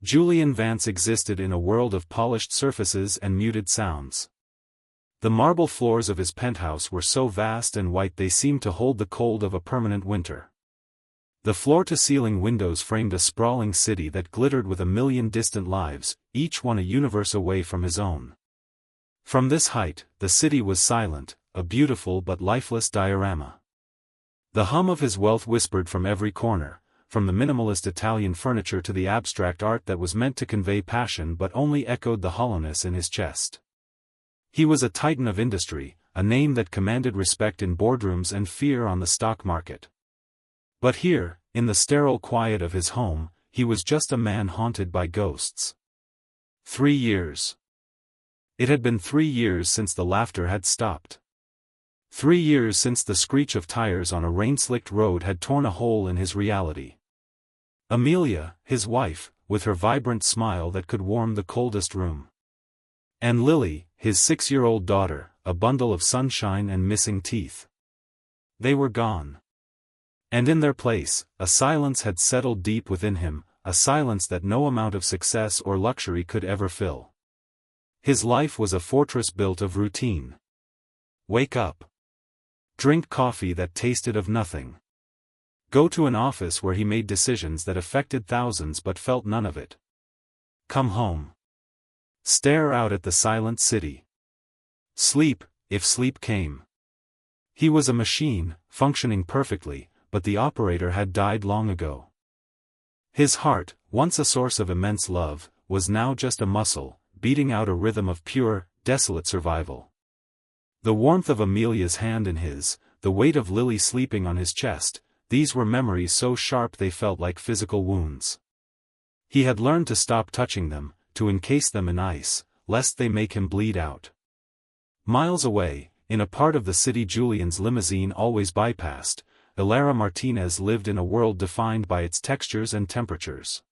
Julian Vance existed in a world of polished surfaces and muted sounds. The marble floors of his penthouse were so vast and white they seemed to hold the cold of a permanent winter. The floor-to-ceiling windows framed a sprawling city that glittered with a million distant lives, each one a universe away from his own. From this height, the city was silent, a beautiful but lifeless diorama. The hum of his wealth whispered from every corner, from the minimalist Italian furniture to the abstract art that was meant to convey passion but only echoed the hollowness in his chest. He was a titan of industry, a name that commanded respect in boardrooms and fear on the stock market. But here, in the sterile quiet of his home, he was just a man haunted by ghosts. 3 years. It had been 3 years since the laughter had stopped. 3 years since the screech of tires on a rain-slicked road had torn a hole in his reality. Amelia, his wife, with her vibrant smile that could warm the coldest room. And Lily, his 6-year-old daughter, a bundle of sunshine and missing teeth. They were gone. And in their place, a silence had settled deep within him, a silence that no amount of success or luxury could ever fill. His life was a fortress built of routine. Wake up. Drink coffee that tasted of nothing. Go to an office where he made decisions that affected thousands but felt none of it. Come home. Stare out at the silent city. Sleep, if sleep came. He was a machine, functioning perfectly, but the operator had died long ago. His heart, once a source of immense love, was now just a muscle, beating out a rhythm of pure, desolate survival. The warmth of Amelia's hand in his, the weight of Lily sleeping on his chest, these were memories so sharp they felt like physical wounds. He had learned to stop touching them, to encase them in ice, lest they make him bleed out. Miles away, in a part of the city Julian's limousine always bypassed, Ilara Martinez lived in a world defined by its textures and temperatures.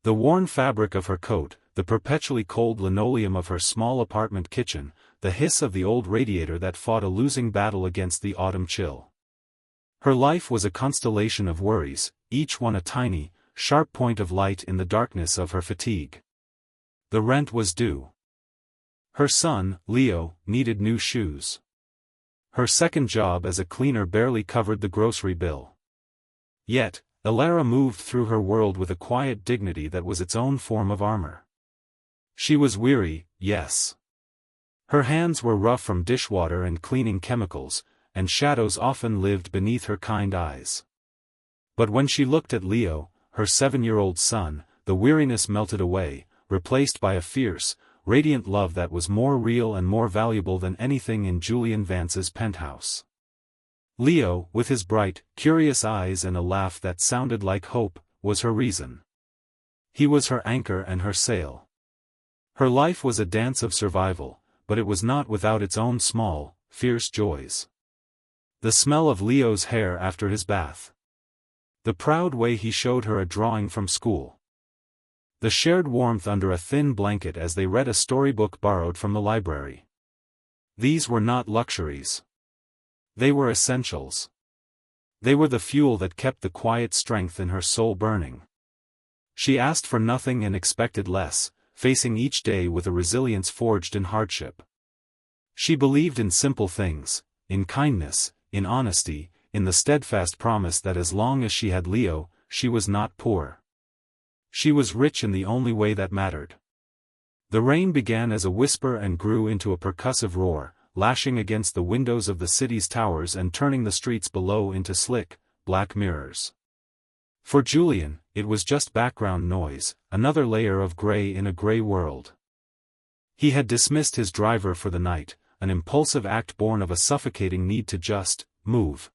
The worn fabric of her coat, the perpetually cold linoleum of her small apartment kitchen, the hiss of the old radiator that fought a losing battle against the autumn chill. Her life was a constellation of worries, each one a tiny, sharp point of light in the darkness of her fatigue. The rent was due. Her son, Leo, needed new shoes. Her second job as a cleaner barely covered the grocery bill. Yet, Ilara moved through her world with a quiet dignity that was its own form of armor. She was weary, yes. Her hands were rough from dishwater and cleaning chemicals, and shadows often lived beneath her kind eyes. But when she looked at Leo, her 7-year-old son, the weariness melted away, replaced by a fierce, radiant love that was more real and more valuable than anything in Julian Vance's penthouse. Leo, with his bright, curious eyes and a laugh that sounded like hope, was her reason. He was her anchor and her sail. Her life was a dance of survival, but it was not without its own small, fierce joys. The smell of Leo's hair after his bath. The proud way he showed her a drawing from school. The shared warmth under a thin blanket as they read a storybook borrowed from the library. These were not luxuries. They were essentials. They were the fuel that kept the quiet strength in her soul burning. She asked for nothing and expected less, facing each day with a resilience forged in hardship. She believed in simple things, in kindness, in honesty, in the steadfast promise that as long as she had Leo, she was not poor. She was rich in the only way that mattered. The rain began as a whisper and grew into a percussive roar, lashing against the windows of the city's towers and turning the streets below into slick, black mirrors. For Julian, it was just background noise, another layer of gray in a gray world. He had dismissed his driver for the night, an impulsive act born of a suffocating need to just move.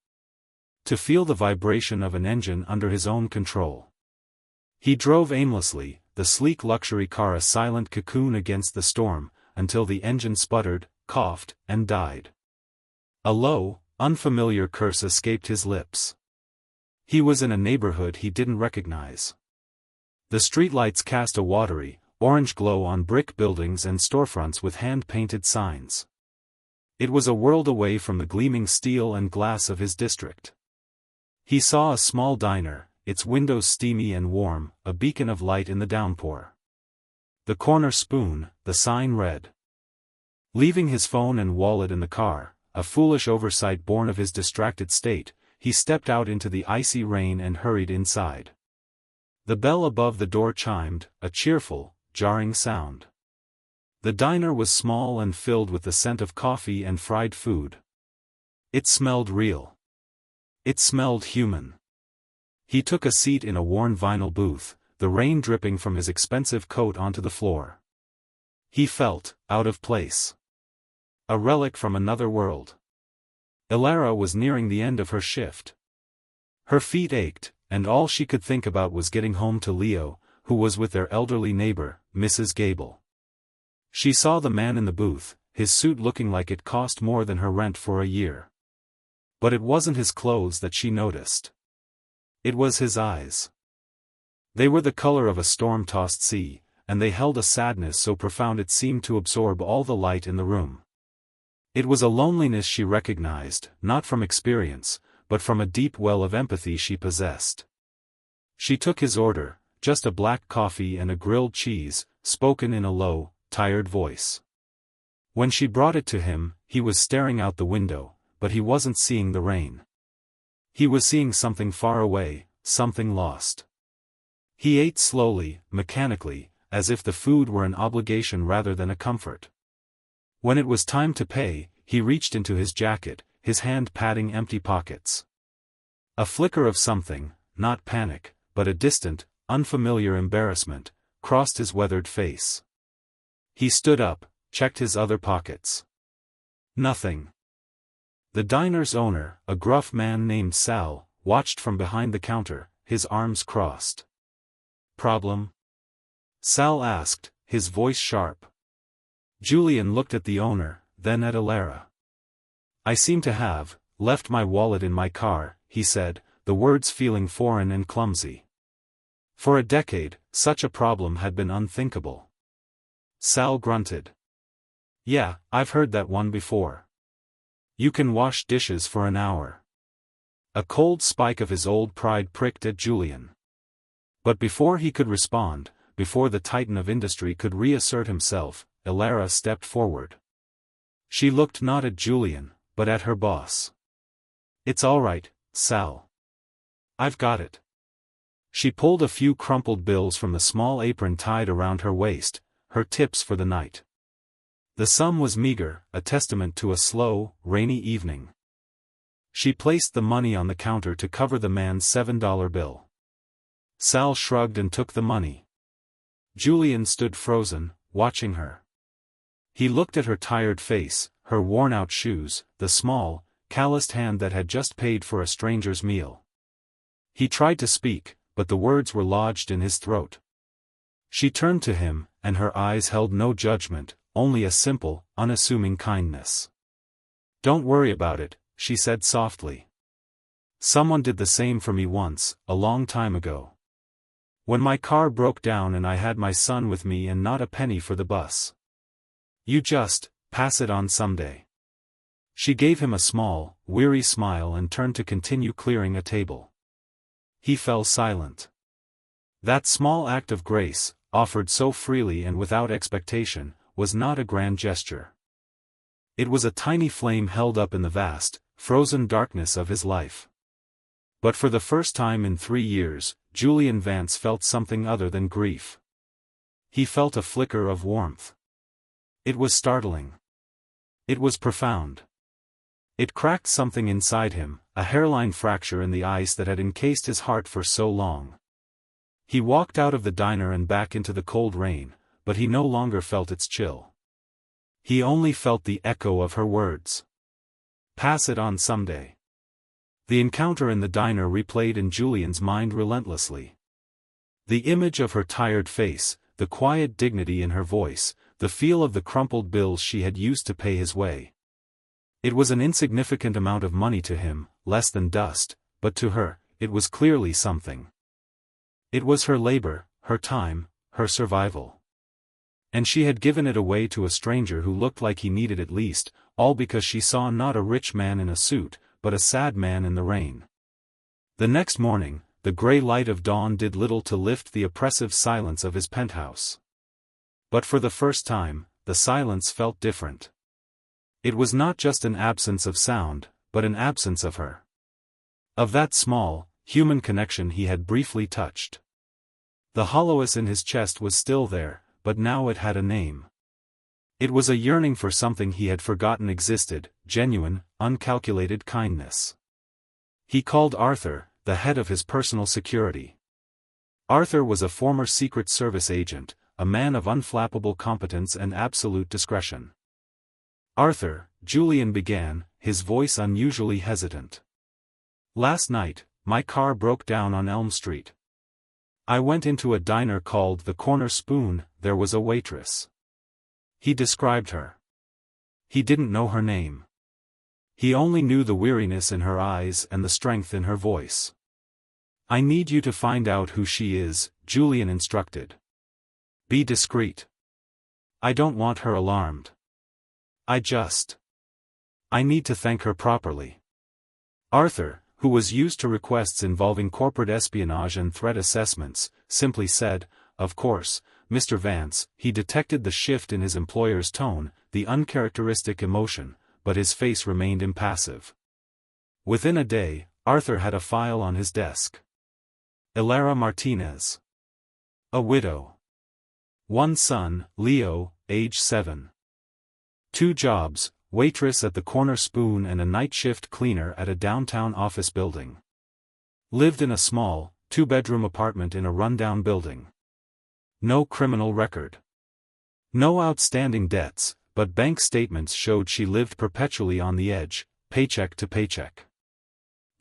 To feel the vibration of an engine under his own control. He drove aimlessly, the sleek luxury car a silent cocoon against the storm, until the engine sputtered, coughed, and died. A low, unfamiliar curse escaped his lips. He was in a neighborhood he didn't recognize. The streetlights cast a watery, orange glow on brick buildings and storefronts with hand-painted signs. It was a world away from the gleaming steel and glass of his district. He saw a small diner, its windows steamy and warm, a beacon of light in the downpour. The corner spoon, the sign read. Leaving his phone and wallet in the car, a foolish oversight born of his distracted state, he stepped out into the icy rain and hurried inside. The bell above the door chimed, a cheerful, jarring sound. The diner was small and filled with the scent of coffee and fried food. It smelled real. It smelled human. He took a seat in a worn vinyl booth, the rain dripping from his expensive coat onto the floor. He felt out of place. A relic from another world. Ilara was nearing the end of her shift. Her feet ached, and all she could think about was getting home to Leo, who was with their elderly neighbor, Mrs. Gable. She saw the man in the booth, his suit looking like it cost more than her rent for a year. But it wasn't his clothes that she noticed. It was his eyes. They were the color of a storm-tossed sea, and they held a sadness so profound it seemed to absorb all the light in the room. It was a loneliness she recognized, not from experience, but from a deep well of empathy she possessed. She took his order, just a black coffee and a grilled cheese, spoken in a low, tired voice. When she brought it to him, he was staring out the window, but he wasn't seeing the rain. He was seeing something far away, something lost. He ate slowly, mechanically, as if the food were an obligation rather than a comfort. When it was time to pay, he reached into his jacket, his hand patting empty pockets. A flicker of something, not panic, but a distant, unfamiliar embarrassment, crossed his weathered face. He stood up, checked his other pockets. Nothing. The diner's owner, a gruff man named Sal, watched from behind the counter, his arms crossed. "Problem?" Sal asked, his voice sharp. Julian looked at the owner, then at Ilara. "I seem to have left my wallet in my car," he said, the words feeling foreign and clumsy. For a decade, such a problem had been unthinkable. Sal grunted. "Yeah, I've heard that one before. You can wash dishes for an hour." A cold spike of his old pride pricked at Julian. But before he could respond, before the titan of industry could reassert himself, Ilara stepped forward. She looked not at Julian, but at her boss. "It's all right, Sal. I've got it." She pulled a few crumpled bills from the small apron tied around her waist, her tips for the night. The sum was meager, a testament to a slow, rainy evening. She placed the money on the counter to cover the man's $7 bill. Sal shrugged and took the money. Julian stood frozen, watching her. He looked at her tired face, her worn-out shoes, the small, calloused hand that had just paid for a stranger's meal. He tried to speak, but the words were lodged in his throat. She turned to him, and her eyes held no judgment, only a simple, unassuming kindness. "Don't worry about it," she said softly. "Someone did the same for me once, a long time ago. When my car broke down and I had my son with me and not a penny for the bus. You just pass it on someday." She gave him a small, weary smile and turned to continue clearing a table. He fell silent. That small act of grace, offered so freely and without expectation, was not a grand gesture. It was a tiny flame held up in the vast, frozen darkness of his life. But for the first time in 3 years, Julian Vance felt something other than grief. He felt a flicker of warmth. It was startling. It was profound. It cracked something inside him, a hairline fracture in the ice that had encased his heart for so long. He walked out of the diner and back into the cold rain, but he no longer felt its chill. He only felt the echo of her words. "Pass it on someday." The encounter in the diner replayed in Julian's mind relentlessly. The image of her tired face, the quiet dignity in her voice, the feel of the crumpled bills she had used to pay his way. It was an insignificant amount of money to him, less than dust, but to her, it was clearly something. It was her labor, her time, her survival. And she had given it away to a stranger who looked like he needed it least, all because she saw not a rich man in a suit, but a sad man in the rain. The next morning, the gray light of dawn did little to lift the oppressive silence of his penthouse. But for the first time, the silence felt different. It was not just an absence of sound, but an absence of her. Of that small, human connection he had briefly touched. The hollowness in his chest was still there, but now it had a name. It was a yearning for something he had forgotten existed, genuine, uncalculated kindness. He called Arthur, the head of his personal security. Arthur was a former Secret Service agent, a man of unflappable competence and absolute discretion. "Arthur," Julian began, his voice unusually hesitant. "Last night, my car broke down on Elm Street. I went into a diner called the Corner Spoon. There was a waitress." He described her. He didn't know her name. He only knew the weariness in her eyes and the strength in her voice. "I need you to find out who she is," Julian instructed. "Be discreet. I don't want her alarmed. I need to thank her properly." Arthur, who was used to requests involving corporate espionage and threat assessments, simply said, "Of course, Mr. Vance." He detected the shift in his employer's tone, the uncharacteristic emotion, but his face remained impassive. Within a day, Arthur had a file on his desk. Elara Martinez. A widow. One son, Leo, age 7. 2 jobs, waitress at the Corner Spoon and a night shift cleaner at a downtown office building. Lived in a small, 2-bedroom apartment in a rundown building. No criminal record. No outstanding debts, but bank statements showed she lived perpetually on the edge, paycheck to paycheck.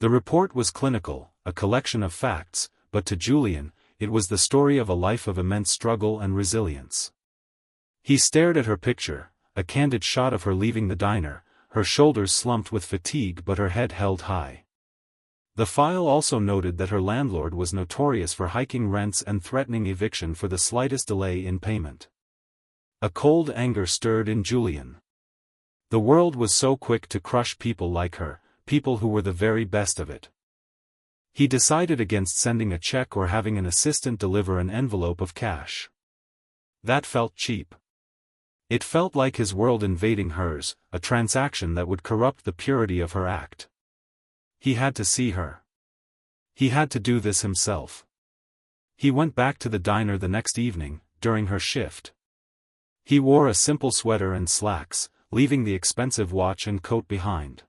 The report was clinical, a collection of facts, but to Julian, it was the story of a life of immense struggle and resilience. He stared at her picture, a candid shot of her leaving the diner, her shoulders slumped with fatigue but her head held high. The file also noted that her landlord was notorious for hiking rents and threatening eviction for the slightest delay in payment. A cold anger stirred in Julian. The world was so quick to crush people like her, people who were the very best of it. He decided against sending a check or having an assistant deliver an envelope of cash. That felt cheap. It felt like his world invading hers, a transaction that would corrupt the purity of her act. He had to see her. He had to do this himself. He went back to the diner the next evening, during her shift. He wore a simple sweater and slacks, leaving the expensive watch and coat behind.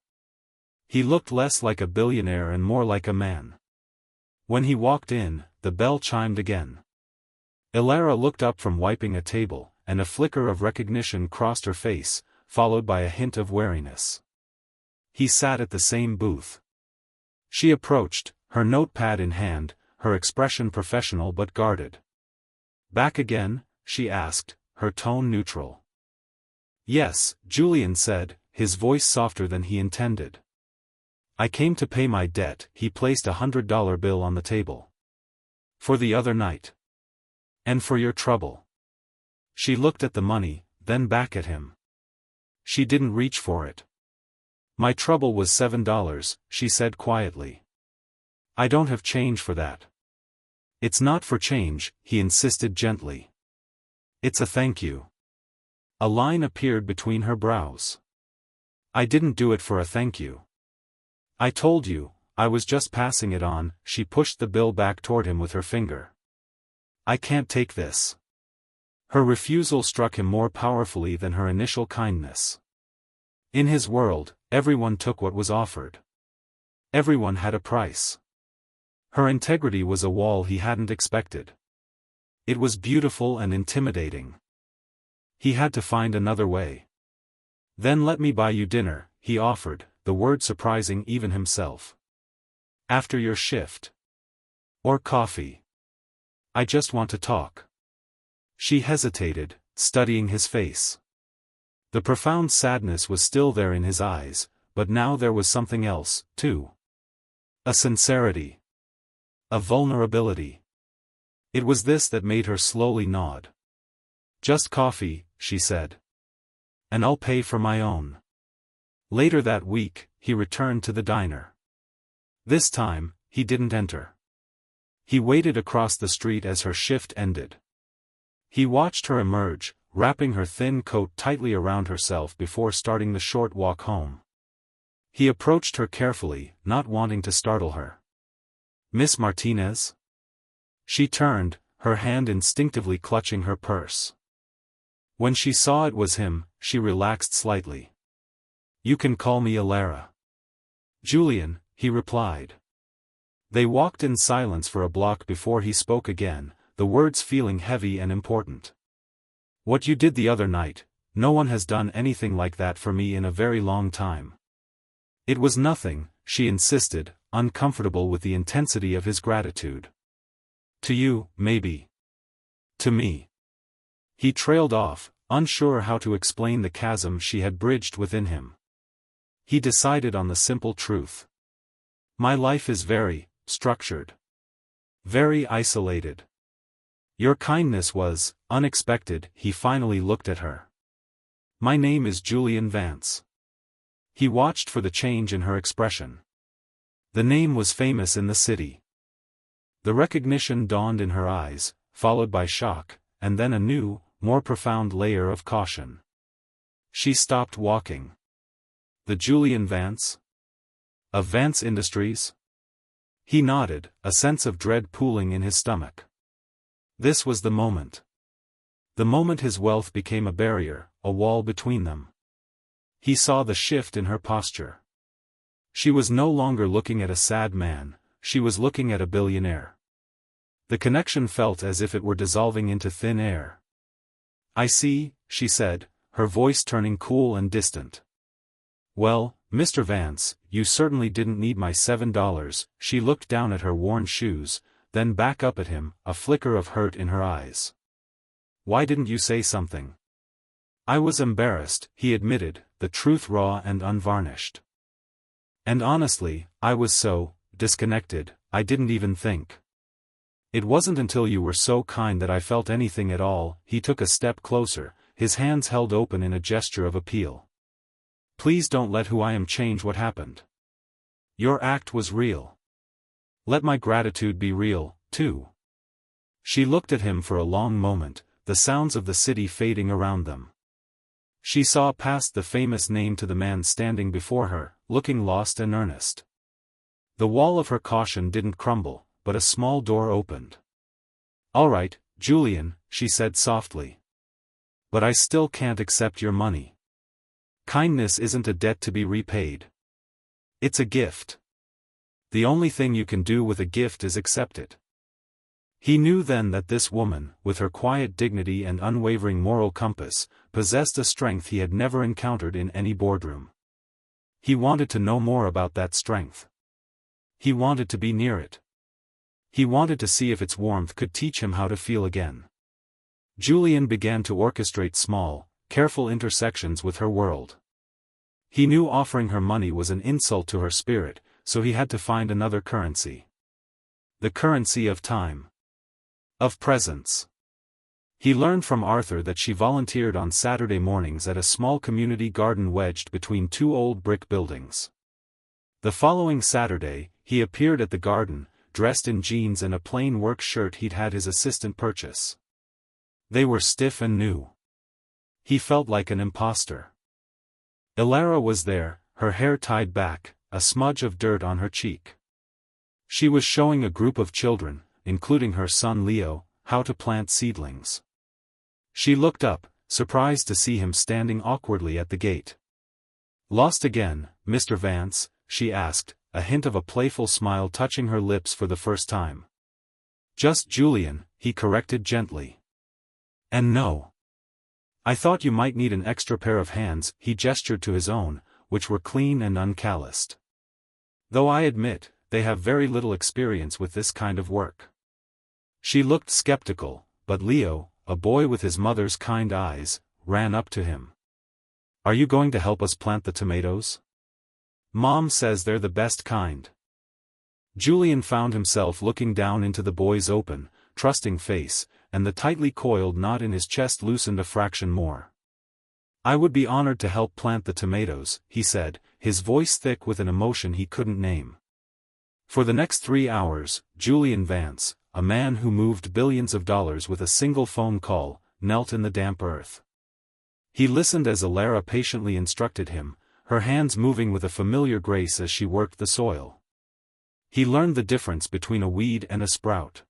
He looked less like a billionaire and more like a man. When he walked in, the bell chimed again. Elara looked up from wiping a table, and a flicker of recognition crossed her face, followed by a hint of wariness. He sat at the same booth. She approached, her notepad in hand, her expression professional but guarded. "Back again?" she asked, her tone neutral. "Yes," Julian said, his voice softer than he intended. "I came to pay my debt." He placed a $100 bill on the table. "For the other night. And for your trouble." She looked at the money, then back at him. She didn't reach for it. "My trouble was $7, she said quietly. "I don't have change for that." "It's not for change," he insisted gently. "It's a thank you." A line appeared between her brows. "I didn't do it for a thank you. I told you, I was just passing it on." She pushed the bill back toward him with her finger. "I can't take this." Her refusal struck him more powerfully than her initial kindness. In his world, everyone took what was offered. Everyone had a price. Her integrity was a wall he hadn't expected. It was beautiful and intimidating. He had to find another way. "Then let me buy you dinner," he offered, the word surprising even himself. "After your shift. Or coffee. I just want to talk." She hesitated, studying his face. The profound sadness was still there in his eyes, but now there was something else, too. A sincerity. A vulnerability. It was this that made her slowly nod. "Just coffee," she said. "And I'll pay for my own." Later that week, he returned to the diner. This time, he didn't enter. He waited across the street as her shift ended. He watched her emerge, wrapping her thin coat tightly around herself before starting the short walk home. He approached her carefully, not wanting to startle her. "Miss Martinez?" She turned, her hand instinctively clutching her purse. When she saw it was him, she relaxed slightly. "You can call me Alara." "Julian," he replied. They walked in silence for a block before he spoke again, the words feeling heavy and important. "What you did the other night, no one has done anything like that for me in a very long time." "It was nothing," she insisted, uncomfortable with the intensity of his gratitude. "To you, maybe. To me." He trailed off, unsure how to explain the chasm she had bridged within him. He decided on the simple truth. "My life is very structured. Very isolated. Your kindness was unexpected." He finally looked at her. "My name is Julian Vance." He watched for the change in her expression. The name was famous in the city. The recognition dawned in her eyes, followed by shock, and then a new, more profound layer of caution. She stopped walking. "The Julian Vance? Of Vance Industries?" He nodded, a sense of dread pooling in his stomach. This was the moment. The moment his wealth became a barrier, a wall between them. He saw the shift in her posture. She was no longer looking at a sad man, she was looking at a billionaire. The connection felt as if it were dissolving into thin air. "I see," she said, her voice turning cool and distant. "Well, Mr. Vance, you certainly didn't need my $7. She looked down at her worn shoes, then back up at him, a flicker of hurt in her eyes. "Why didn't you say something?" "I was embarrassed," he admitted, the truth raw and unvarnished. "And honestly, I was so disconnected, I didn't even think. It wasn't until you were so kind that I felt anything at all." He took a step closer, his hands held open in a gesture of appeal. "Please don't let who I am change what happened. Your act was real. Let my gratitude be real, too." She looked at him for a long moment, the sounds of the city fading around them. She saw past the famous name to the man standing before her, looking lost and earnest. The wall of her caution didn't crumble, but a small door opened. "All right, Julian," she said softly. "But I still can't accept your money. Kindness isn't a debt to be repaid. It's a gift. The only thing you can do with a gift is accept it." He knew then that this woman, with her quiet dignity and unwavering moral compass, possessed a strength he had never encountered in any boardroom. He wanted to know more about that strength. He wanted to be near it. He wanted to see if its warmth could teach him how to feel again. Julian began to orchestrate small, careful intersections with her world. He knew offering her money was an insult to her spirit, so he had to find another currency. The currency of time. Of presence. He learned from Arthur that she volunteered on Saturday mornings at a small community garden wedged between two old brick buildings. The following Saturday, he appeared at the garden, dressed in jeans and a plain work shirt he'd had his assistant purchase. They were stiff and new. He felt like an imposter. Alara was there, her hair tied back, a smudge of dirt on her cheek. She was showing a group of children, including her son Leo, how to plant seedlings. She looked up, surprised to see him standing awkwardly at the gate. "Lost again, Mr. Vance?" she asked, a hint of a playful smile touching her lips for the first time. "Just Julian," he corrected gently. "And no. I thought you might need an extra pair of hands." He gestured to his own, which were clean and uncalloused. "Though I admit, they have very little experience with this kind of work." She looked skeptical, but Leo, a boy with his mother's kind eyes, ran up to him. "Are you going to help us plant the tomatoes? Mom says they're the best kind." Julian found himself looking down into the boy's open, trusting face, and the tightly coiled knot in his chest loosened a fraction more. "I would be honored to help plant the tomatoes," he said, his voice thick with an emotion he couldn't name. For the next 3 hours, Julian Vance, a man who moved billions of dollars with a single phone call, knelt in the damp earth. He listened as Alara patiently instructed him, her hands moving with a familiar grace as she worked the soil. He learned the difference between a weed and a sprout.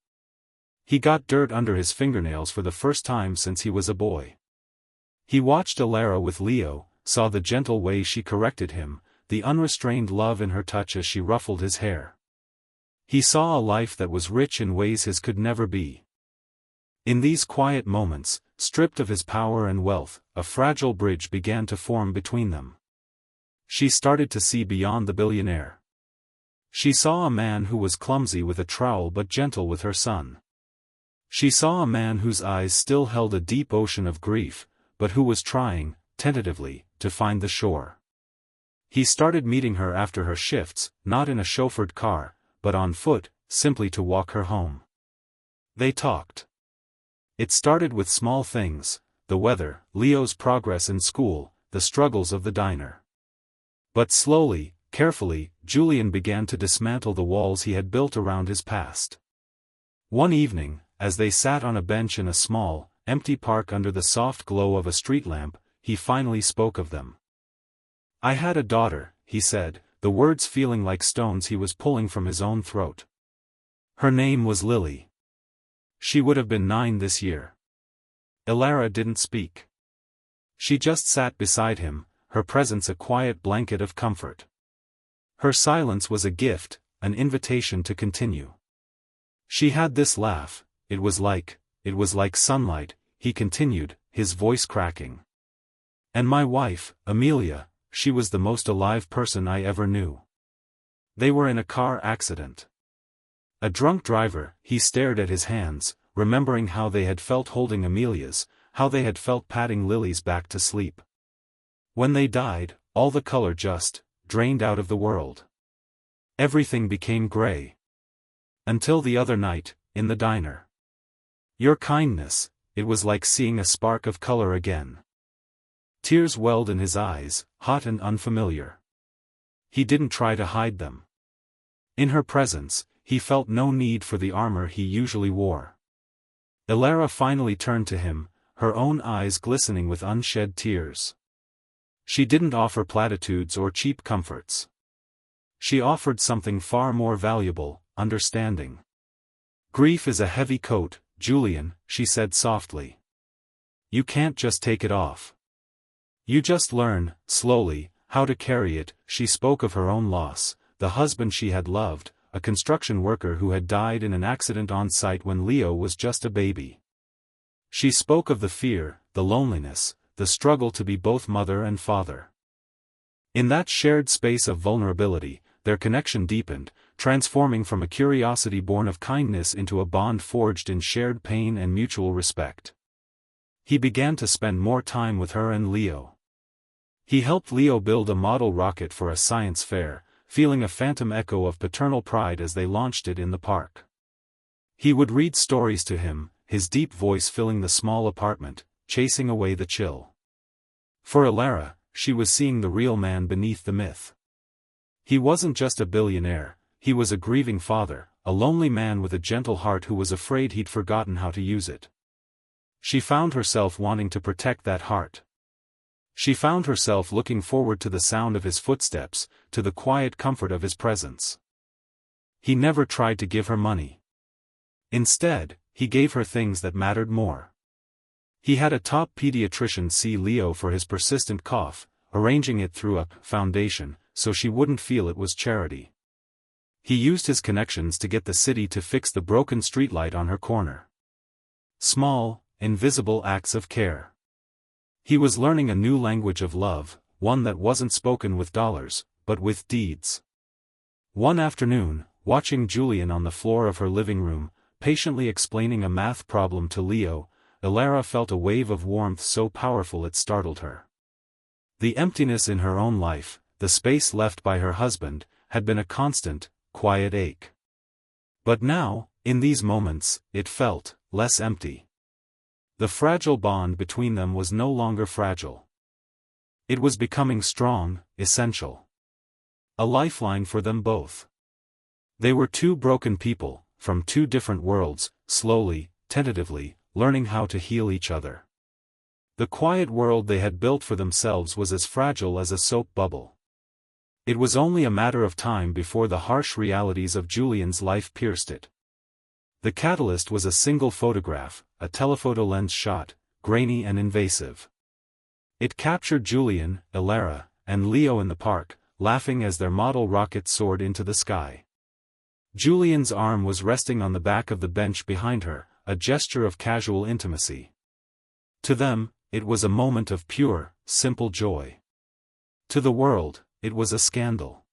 He got dirt under his fingernails for the first time since he was a boy. He watched Alara with Leo, saw the gentle way she corrected him, the unrestrained love in her touch as she ruffled his hair. He saw a life that was rich in ways his could never be. In these quiet moments, stripped of his power and wealth, a fragile bridge began to form between them. She started to see beyond the billionaire. She saw a man who was clumsy with a trowel but gentle with her son. She saw a man whose eyes still held a deep ocean of grief, but who was trying, tentatively, to find the shore. He started meeting her after her shifts, not in a chauffeured car, but on foot, simply to walk her home. They talked. It started with small things, the weather, Leo's progress in school, the struggles of the diner. But slowly, carefully, Julian began to dismantle the walls he had built around his past. One evening, as they sat on a bench in a small, empty park under the soft glow of a street lamp, he finally spoke of them. "I had a daughter," he said, the words feeling like stones he was pulling from his own throat. "Her name was Lily. She would have been 9 this year." Alara didn't speak. She just sat beside him, her presence a quiet blanket of comfort. Her silence was a gift, an invitation to continue. She had this laugh, it was like sunlight, he continued, his voice cracking. "And my wife, Amelia, she was the most alive person I ever knew. They were in a car accident. A drunk driver." He stared at his hands, remembering how they had felt holding Amelia's, how they had felt patting Lily's back to sleep. When they died, all the color just drained out of the world. Everything became gray. Until the other night, in the diner. "Your kindness," it was like seeing a spark of color again. Tears welled in his eyes, hot and unfamiliar. He didn't try to hide them. In her presence, he felt no need for the armor he usually wore. Alara finally turned to him, her own eyes glistening with unshed tears. She didn't offer platitudes or cheap comforts. She offered something far more valuable, understanding. "Grief is a heavy coat, Julian," she said softly. "You can't just take it off. You just learn, slowly, how to carry it." She spoke of her own loss, the husband she had loved, a construction worker who had died in an accident on site when Leo was just a baby. She spoke of the fear, the loneliness, the struggle to be both mother and father. In that shared space of vulnerability, their connection deepened, transforming from a curiosity born of kindness into a bond forged in shared pain and mutual respect. He began to spend more time with her and Leo. He helped Leo build a model rocket for a science fair, feeling a phantom echo of paternal pride as they launched it in the park. He would read stories to him, his deep voice filling the small apartment, chasing away the chill. For Alara, she was seeing the real man beneath the myth. He wasn't just a billionaire, he was a grieving father, a lonely man with a gentle heart who was afraid he'd forgotten how to use it. She found herself wanting to protect that heart. She found herself looking forward to the sound of his footsteps, to the quiet comfort of his presence. He never tried to give her money. Instead, he gave her things that mattered more. He had a top pediatrician see Leo for his persistent cough, arranging it through a foundation, so she wouldn't feel it was charity. He used his connections to get the city to fix the broken streetlight on her corner. Small, invisible acts of care. He was learning a new language of love, one that wasn't spoken with dollars, but with deeds. One afternoon, watching Julian on the floor of her living room, patiently explaining a math problem to Leo, Alara felt a wave of warmth so powerful it startled her. The emptiness in her own life, the space left by her husband, had been a constant, quiet ache. But now, in these moments, it felt less empty. The fragile bond between them was no longer fragile. It was becoming strong, essential. A lifeline for them both. They were two broken people, from two different worlds, slowly, tentatively, learning how to heal each other. The quiet world they had built for themselves was as fragile as a soap bubble. It was only a matter of time before the harsh realities of Julian's life pierced it. The catalyst was a single photograph, a telephoto lens shot, grainy and invasive. It captured Julian, Elara, and Leo in the park, laughing as their model rocket soared into the sky. Julian's arm was resting on the back of the bench behind her, a gesture of casual intimacy. To them, it was a moment of pure, simple joy. To the world, it was a scandal.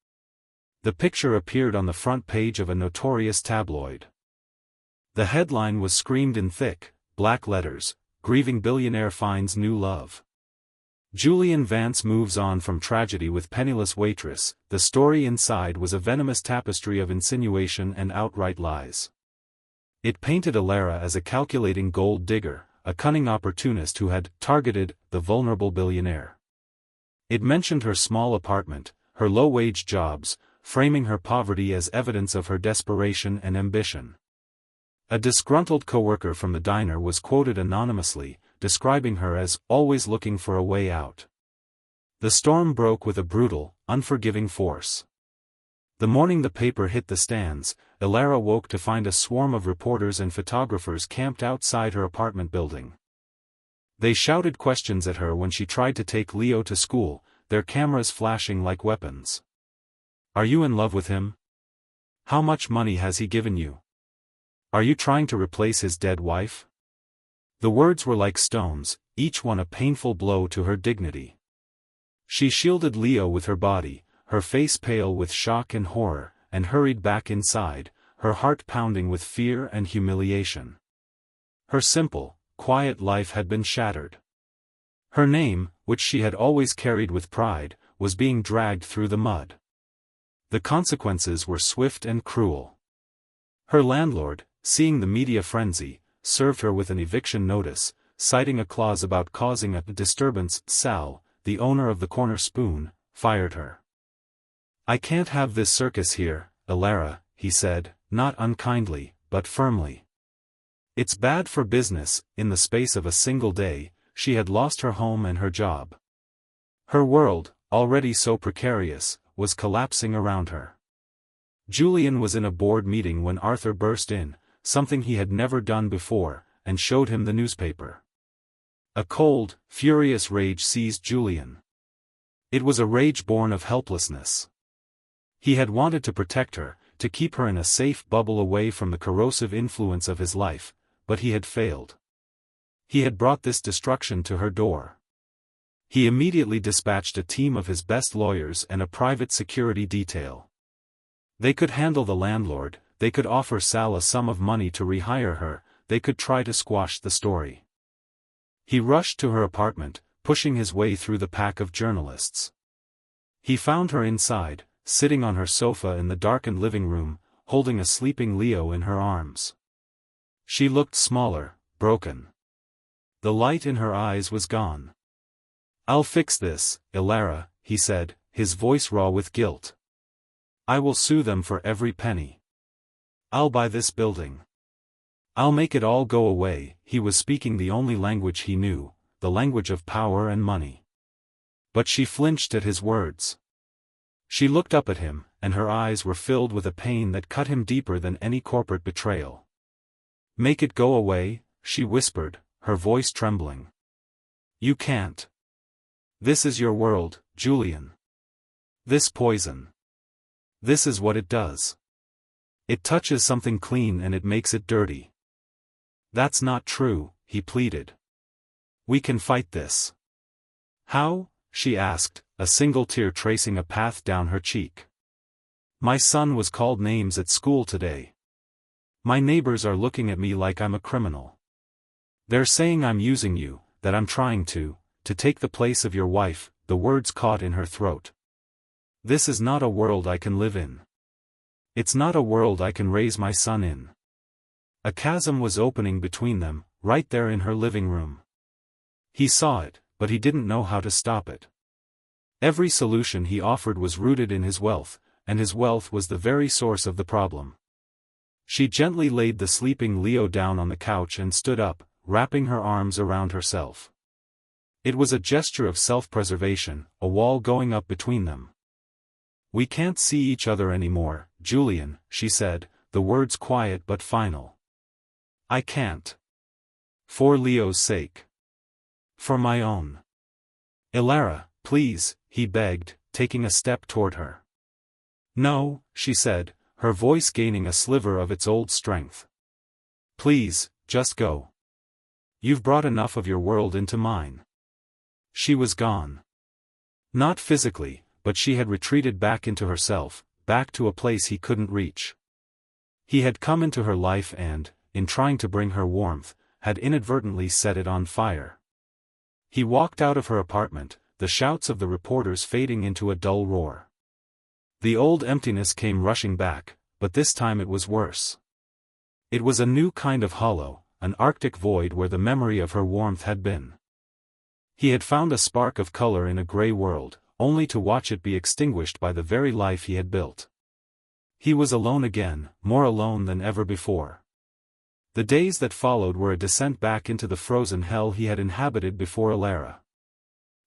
The picture appeared on the front page of a notorious tabloid. The headline was screamed in thick, black letters, "Grieving billionaire finds new love." Julian Vance moves on from tragedy with penniless waitress. The story inside was a venomous tapestry of insinuation and outright lies. It painted Elara as a calculating gold digger, a cunning opportunist who had targeted the vulnerable billionaire. It mentioned her small apartment, her low-wage jobs, framing her poverty as evidence of her desperation and ambition. A disgruntled coworker from the diner was quoted anonymously, describing her as always looking for a way out. The storm broke with a brutal, unforgiving force. The morning the paper hit the stands, Elara woke to find a swarm of reporters and photographers camped outside her apartment building. They shouted questions at her when she tried to take Leo to school, their cameras flashing like weapons. "Are you in love with him? How much money has he given you? Are you trying to replace his dead wife?" The words were like stones, each one a painful blow to her dignity. She shielded Leo with her body, her face pale with shock and horror, and hurried back inside, her heart pounding with fear and humiliation. Her simple, quiet life had been shattered. Her name, which she had always carried with pride, was being dragged through the mud. The consequences were swift and cruel. Her landlord, seeing the media frenzy, served her with an eviction notice, citing a clause about causing a disturbance. Sal, the owner of the Corner Spoon, fired her. "I can't have this circus here, Elara," he said, not unkindly, but firmly. It's bad for business. In the space of a single day, she had lost her home and her job. Her world, already so precarious, was collapsing around her. Julian was in a board meeting when Arthur burst in, something he had never done before, and showed him the newspaper. A cold, furious rage seized Julian. It was a rage born of helplessness. He had wanted to protect her, to keep her in a safe bubble away from the corrosive influence of his life, but he had failed. He had brought this destruction to her door. He immediately dispatched a team of his best lawyers and a private security detail. They could handle the landlord, they could offer Sal a sum of money to rehire her, they could try to squash the story. He rushed to her apartment, pushing his way through the pack of journalists. He found her inside, sitting on her sofa in the darkened living room, holding a sleeping Leo in her arms. She looked smaller, broken. The light in her eyes was gone. "I'll fix this, Elara," he said, his voice raw with guilt. "I will sue them for every penny. I'll buy this building. I'll make it all go away." He was speaking the only language he knew, the language of power and money. But she flinched at his words. She looked up at him, and her eyes were filled with a pain that cut him deeper than any corporate betrayal. "Make it go away," she whispered, her voice trembling. "You can't. This is your world, Julian. This poison. This is what it does. It touches something clean and it makes it dirty." "That's not true," he pleaded. "We can fight this." "How?" she asked, a single tear tracing a path down her cheek. "My son was called names at school today. My neighbors are looking at me like I'm a criminal. They're saying I'm using you, that I'm trying to take the place of your wife." The words caught in her throat. "This is not a world I can live in. It's not a world I can raise my son in." A chasm was opening between them, right there in her living room. He saw it, but he didn't know how to stop it. Every solution he offered was rooted in his wealth, and his wealth was the very source of the problem. She gently laid the sleeping Leo down on the couch and stood up, wrapping her arms around herself. It was a gesture of self-preservation, a wall going up between them. "We can't see each other anymore, Julian," she said, the words quiet but final. "I can't. For Leo's sake. For my own." "Elara, please," he begged, taking a step toward her. "No," she said, her voice gaining a sliver of its old strength. "Please, just go. You've brought enough of your world into mine." She was gone. Not physically, but she had retreated back into herself, back to a place he couldn't reach. He had come into her life and, in trying to bring her warmth, had inadvertently set it on fire. He walked out of her apartment, the shouts of the reporters fading into a dull roar. The old emptiness came rushing back, but this time it was worse. It was a new kind of hollow, an arctic void where the memory of her warmth had been. He had found a spark of color in a gray world, only to watch it be extinguished by the very life he had built. He was alone again, more alone than ever before. The days that followed were a descent back into the frozen hell he had inhabited before Elara.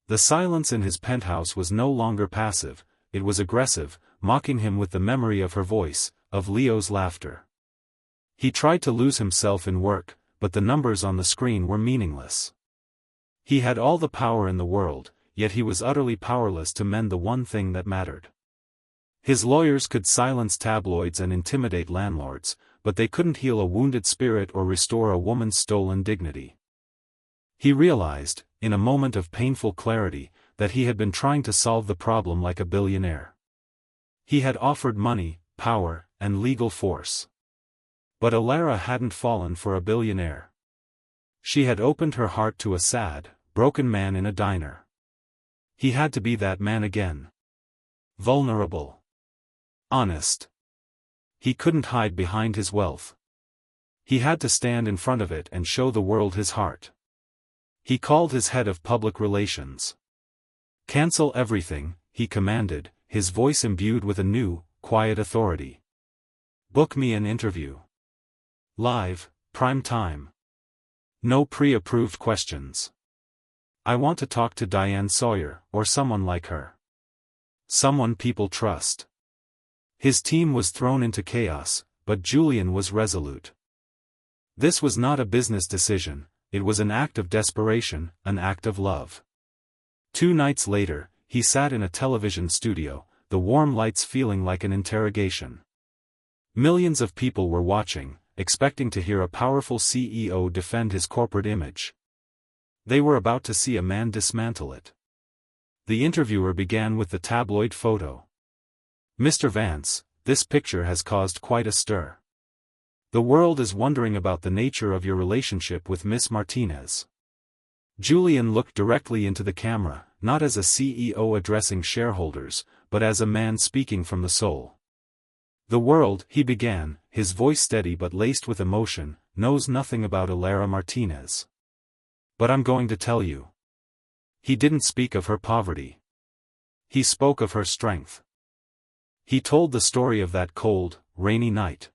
The silence in his penthouse was no longer passive, it was aggressive, mocking him with the memory of her voice, of Leo's laughter. He tried to lose himself in work, but the numbers on the screen were meaningless. He had all the power in the world, yet he was utterly powerless to mend the one thing that mattered. His lawyers could silence tabloids and intimidate landlords, but they couldn't heal a wounded spirit or restore a woman's stolen dignity. He realized, in a moment of painful clarity, that he had been trying to solve the problem like a billionaire. He had offered money, power, and legal force. But Elara hadn't fallen for a billionaire. She had opened her heart to a sad, broken man in a diner. He had to be that man again. Vulnerable. Honest. He couldn't hide behind his wealth. He had to stand in front of it and show the world his heart. He called his head of public relations. "Cancel everything," he commanded, his voice imbued with a new, quiet authority. "Book me an interview. Live, prime time. No pre-approved questions. I want to talk to Diane Sawyer, or someone like her. Someone people trust." His team was thrown into chaos, but Julian was resolute. This was not a business decision, it was an act of desperation, an act of love. 2 nights later, he sat in a television studio, the warm lights feeling like an interrogation. Millions of people were watching, expecting to hear a powerful CEO defend his corporate image. They were about to see a man dismantle it. The interviewer began with the tabloid photo. "Mr. Vance, this picture has caused quite a stir. The world is wondering about the nature of your relationship with Miss Martinez." Julian looked directly into the camera, not as a CEO addressing shareholders, but as a man speaking from the soul. "The world," he began, his voice steady but laced with emotion, "knows nothing about Elara Martinez. But I'm going to tell you." He didn't speak of her poverty. He spoke of her strength. He told the story of that cold, rainy night.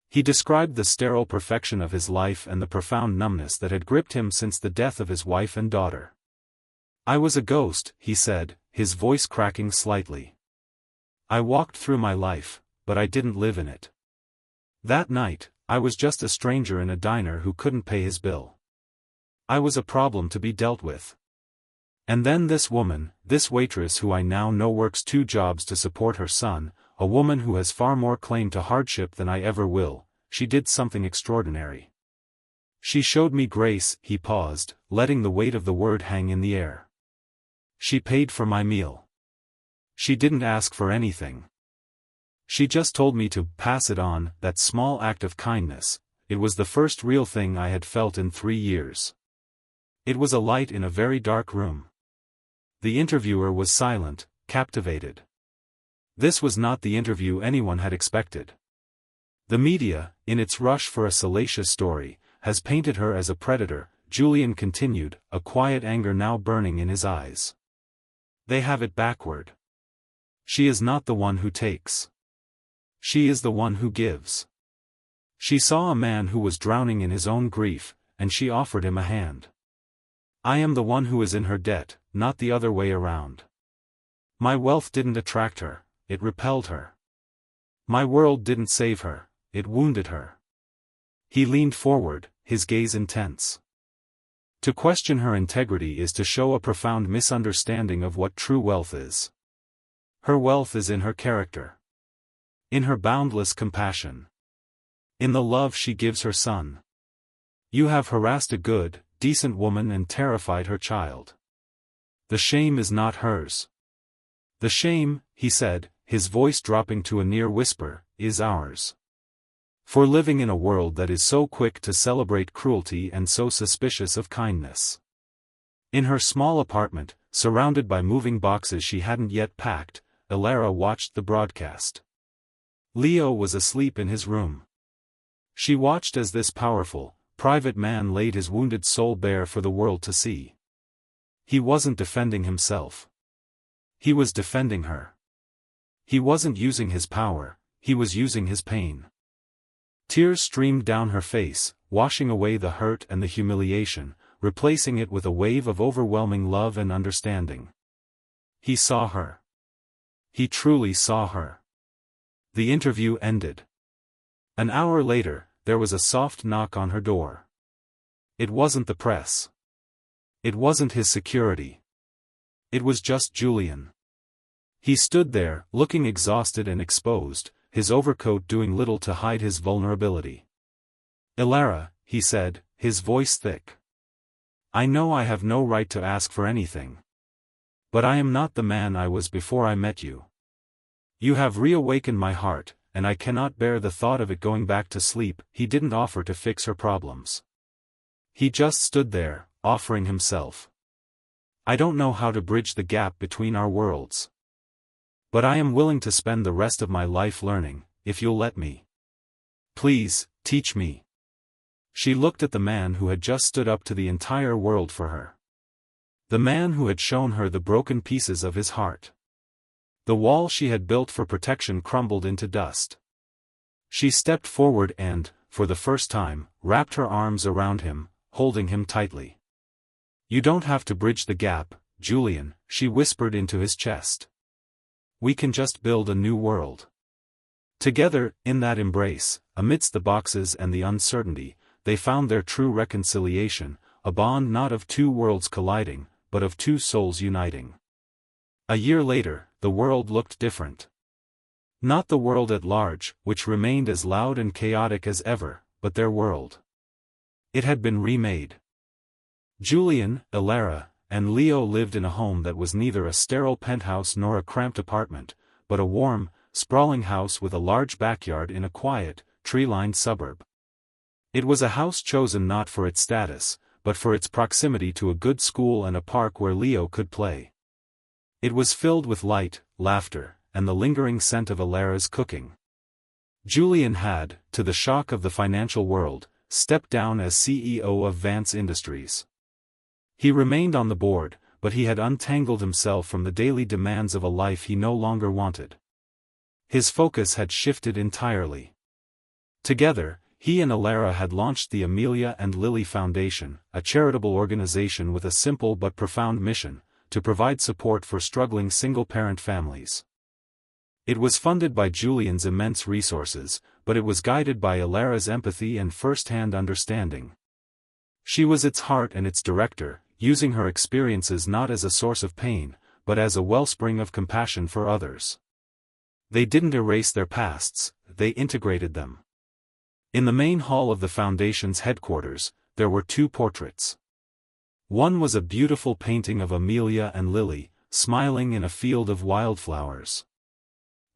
He described the sterile perfection of his life and the profound numbness that had gripped him since the death of his wife and daughter. "I was a ghost," he said, his voice cracking slightly. "I walked through my life, but I didn't live in it. That night, I was just a stranger in a diner who couldn't pay his bill. I was a problem to be dealt with. And then this woman, this waitress who I now know works 2 jobs to support her son, a woman who has far more claim to hardship than I ever will, she did something extraordinary. She showed me grace." He paused, letting the weight of the word hang in the air. "She paid for my meal. She didn't ask for anything. She just told me to pass it on." That small act of kindness, it was the first real thing I had felt in 3 years. It was a light in a very dark room. The interviewer was silent, captivated. This was not the interview anyone had expected. The media, in its rush for a salacious story, has painted her as a predator, Julian continued, a quiet anger now burning in his eyes. They have it backward. She is not the one who takes. She is the one who gives. She saw a man who was drowning in his own grief, and she offered him a hand. I am the one who is in her debt, not the other way around. My wealth didn't attract her, it repelled her. My world didn't save her, it wounded her. He leaned forward, his gaze intense. To question her integrity is to show a profound misunderstanding of what true wealth is. Her wealth is in her character. In her boundless compassion. In the love she gives her son. You have harassed a good, decent woman and terrified her child. The shame is not hers. The shame, he said, his voice dropping to a near whisper, is ours. For living in a world that is so quick to celebrate cruelty and so suspicious of kindness. In her small apartment, surrounded by moving boxes she hadn't yet packed, Elara watched the broadcast. Leo was asleep in his room. She watched as this powerful, private man laid his wounded soul bare for the world to see. He wasn't defending himself. He was defending her. He wasn't using his power, he was using his pain. Tears streamed down her face, washing away the hurt and the humiliation, replacing it with a wave of overwhelming love and understanding. He saw her. He truly saw her. The interview ended. An hour later, there was a soft knock on her door. It wasn't the press. It wasn't his security. It was just Julian. He stood there, looking exhausted and exposed, his overcoat doing little to hide his vulnerability. Elara, he said, his voice thick. I know I have no right to ask for anything. But I am not the man I was before I met you. You have reawakened my heart, and I cannot bear the thought of it going back to sleep. He didn't offer to fix her problems. He just stood there, offering himself. I don't know how to bridge the gap between our worlds. But I am willing to spend the rest of my life learning, if you'll let me. Please, teach me. She looked at the man who had just stood up to the entire world for her. The man who had shown her the broken pieces of his heart. The wall she had built for protection crumbled into dust. She stepped forward and, for the first time, wrapped her arms around him, holding him tightly. You don't have to bridge the gap, Julian, she whispered into his chest. We can just build a new world. Together, in that embrace, amidst the boxes and the uncertainty, they found their true reconciliation, a bond not of two worlds colliding, but of two souls uniting. A year later, the world looked different. Not the world at large, which remained as loud and chaotic as ever, but their world. It had been remade. Julian, Elara, and Leo lived in a home that was neither a sterile penthouse nor a cramped apartment, but a warm, sprawling house with a large backyard in a quiet, tree-lined suburb. It was a house chosen not for its status, but for its proximity to a good school and a park where Leo could play. It was filled with light, laughter, and the lingering scent of Elara's cooking. Julian had, to the shock of the financial world, stepped down as CEO of Vance Industries. He remained on the board, but he had untangled himself from the daily demands of a life he no longer wanted. His focus had shifted entirely. Together, he and Elara had launched the Amelia and Lily Foundation, a charitable organization with a simple but profound mission, to provide support for struggling single-parent families. It was funded by Julian's immense resources, but it was guided by Elara's empathy and first-hand understanding. She was its heart and its director, using her experiences not as a source of pain, but as a wellspring of compassion for others. They didn't erase their pasts, they integrated them. In the main hall of the Foundation's headquarters, there were two portraits. One was a beautiful painting of Amelia and Lily, smiling in a field of wildflowers.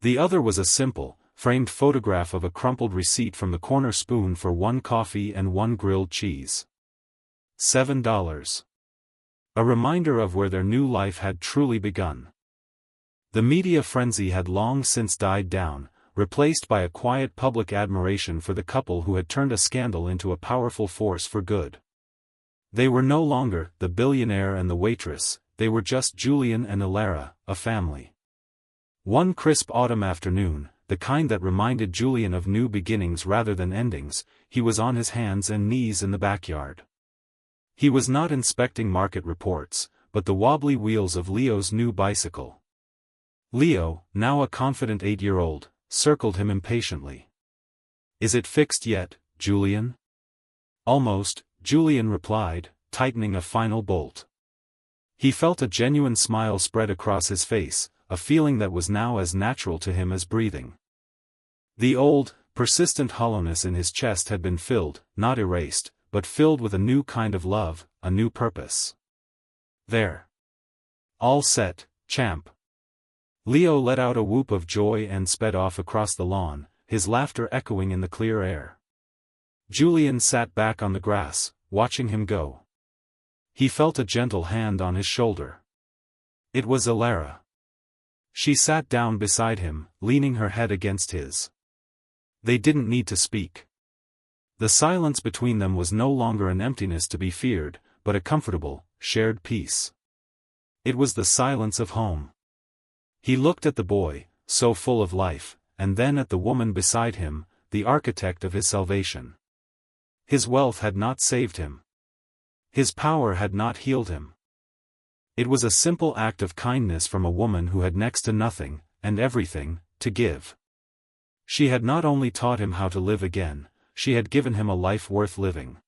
The other was a simple, framed photograph of a crumpled receipt from the corner spoon for 1 coffee and 1 grilled cheese. $7. A reminder of where their new life had truly begun. The media frenzy had long since died down, replaced by a quiet public admiration for the couple who had turned a scandal into a powerful force for good. They were no longer the billionaire and the waitress, they were just Julian and Elara, a family. One crisp autumn afternoon, the kind that reminded Julian of new beginnings rather than endings, he was on his hands and knees in the backyard. He was not inspecting market reports, but the wobbly wheels of Leo's new bicycle. Leo, now a confident 8-year-old, circled him impatiently. "Is it fixed yet, Julian?" "Almost," Julian replied, tightening a final bolt. He felt a genuine smile spread across his face, a feeling that was now as natural to him as breathing. The old, persistent hollowness in his chest had been filled, not erased, but filled with a new kind of love, a new purpose. "There. All set, champ." Leo let out a whoop of joy and sped off across the lawn, his laughter echoing in the clear air. Julian sat back on the grass, watching him go. He felt a gentle hand on his shoulder. It was Alara. She sat down beside him, leaning her head against his. They didn't need to speak. The silence between them was no longer an emptiness to be feared, but a comfortable, shared peace. It was the silence of home. He looked at the boy, so full of life, and then at the woman beside him, the architect of his salvation. His wealth had not saved him. His power had not healed him. It was a simple act of kindness from a woman who had next to nothing, and everything, to give. She had not only taught him how to live again, she had given him a life worth living.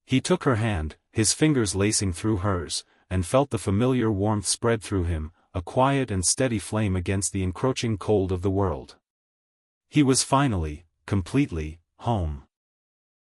He took her hand, his fingers lacing through hers, and felt the familiar warmth spread through him, a quiet and steady flame against the encroaching cold of the world. He was finally, completely, home.